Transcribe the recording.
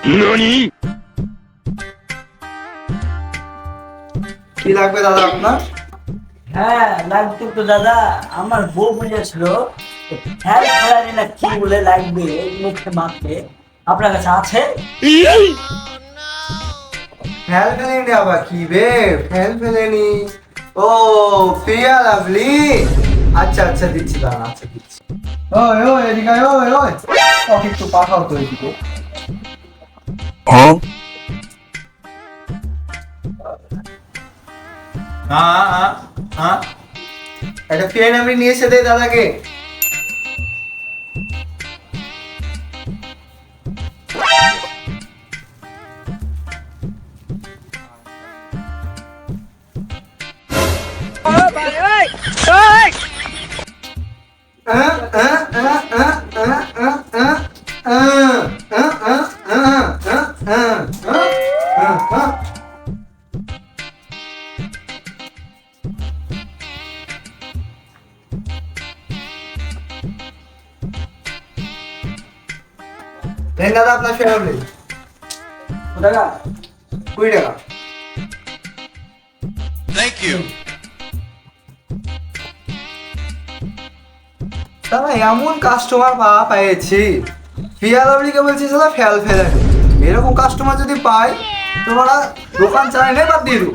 何 কি লাগবে দাদা আপনার? হ্যাঁ লাগতো তো দাদা, আমার বউ বুঝেছিল হ্যাঁ খেলারি না কি বলে লাগবে মুখে মাখতে, আপনার কাছে আছে? ফেল ফেলেনি আবার কি বে? ফেল ফেলেনি? ও প্রিয়া লাভলি, আচ্ছা আচ্ছা দিচ্ছি দাদা, আচ্ছা দিচ্ছি। ওই ওই এদিকে আয়, ওই ওই ওকে একটু পাঠাও তো এদিকে। হ্যাঁ হ্যাঁ হ্যাঁ, একটা ফ্রেন্ড আমি নিয়ে এসে দে দাদাকে। দেন দাদা আপনার ফেরাবে টাকা, 20 টাকা। Thank you. দাদা এমন কাস্টমার পেয়েছি, প্রিয়া লাভলিকে বলছি দাদা ফেল ফেলে, এরকম কাস্টমার যদি পাই তোমরা দোকান চালাই বাদ দিয়ে দেবো।